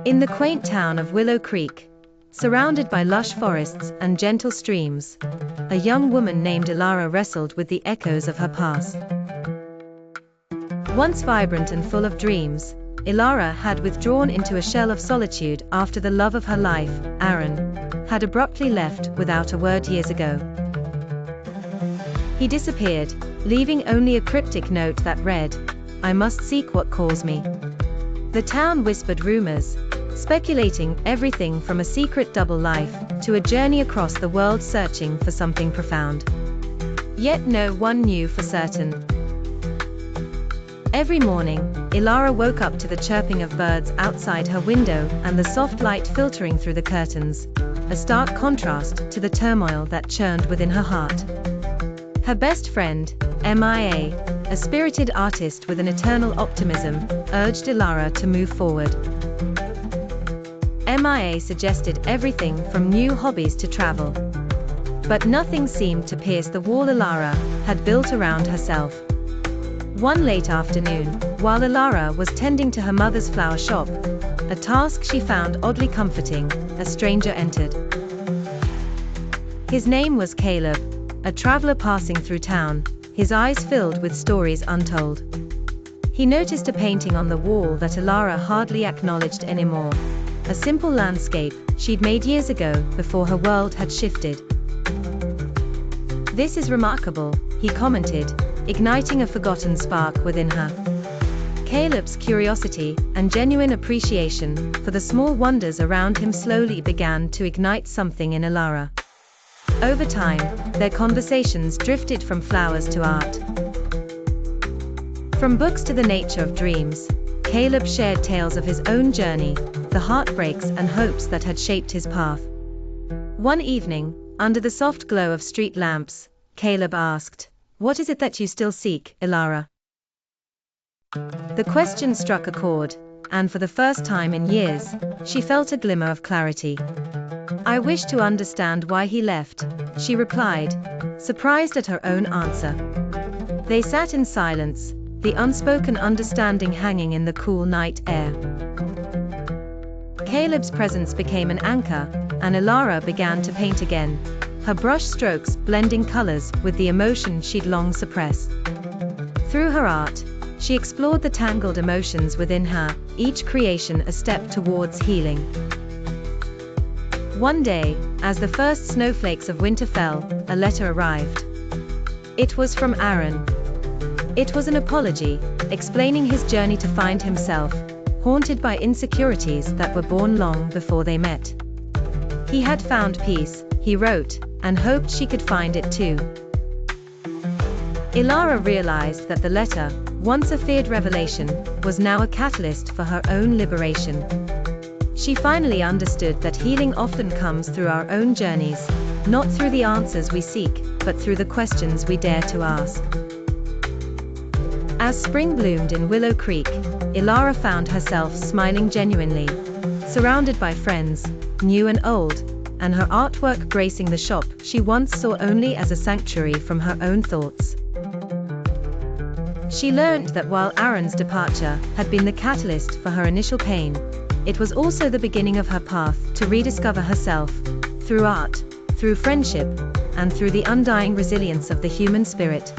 In the quaint town of Willow Creek, surrounded by lush forests and gentle streams, a young woman named Ilara wrestled with the echoes of her past. Once vibrant and full of dreams, Ilara had withdrawn into a shell of solitude after the love of her life, Aaron, had abruptly left without a word years ago. He disappeared, leaving only a cryptic note that read, "I must seek what calls me." The town whispered rumors, speculating everything from a secret double life to a journey across the world searching for something profound. Yet no one knew for certain. Every morning, Ilara woke up to the chirping of birds outside her window and the soft light filtering through the curtains, a stark contrast to the turmoil that churned within her heart. Her best friend, Mia, a spirited artist with an eternal optimism, urged Ilara to move forward. Mia suggested everything from new hobbies to travel. But nothing seemed to pierce the wall Ilara had built around herself. One late afternoon, while Ilara was tending to her mother's flower shop, a task she found oddly comforting, a stranger entered. His name was Caleb, a traveler passing through town, his eyes filled with stories untold. He noticed a painting on the wall that Ilara hardly acknowledged anymore, a simple landscape she'd made years ago before her world had shifted. "This is remarkable," he commented, igniting a forgotten spark within her. Caleb's curiosity and genuine appreciation for the small wonders around him slowly began to ignite something in Ilara. Over time, their conversations drifted from flowers to art. From books to the nature of dreams, Caleb shared tales of his own journey, the heartbreaks and hopes that had shaped his path. One evening, under the soft glow of street lamps, Caleb asked, "What is it that you still seek, Ilara?" The question struck a chord, and for the first time in years, she felt a glimmer of clarity. "I wish to understand why he left," she replied, surprised at her own answer. They sat in silence, the unspoken understanding hanging in the cool night air. Caleb's presence became an anchor, and Ilara began to paint again, her brush strokes blending colors with the emotion she'd long suppressed. Through her art, she explored the tangled emotions within her, each creation a step towards healing. One day, as the first snowflakes of winter fell, a letter arrived. It was from Aaron. It was an apology, explaining his journey to find himself, haunted by insecurities that were born long before they met. He had found peace, he wrote, and hoped she could find it too. Ilara realized that the letter, once a feared revelation, was now a catalyst for her own liberation. She finally understood that healing often comes through our own journeys, not through the answers we seek, but through the questions we dare to ask. As spring bloomed in Willow Creek, Ilara found herself smiling genuinely, surrounded by friends, new and old, and her artwork gracing the shop she once saw only as a sanctuary from her own thoughts. She learned that while Aaron's departure had been the catalyst for her initial pain, it was also the beginning of her path to rediscover herself, through art, through friendship, and through the undying resilience of the human spirit.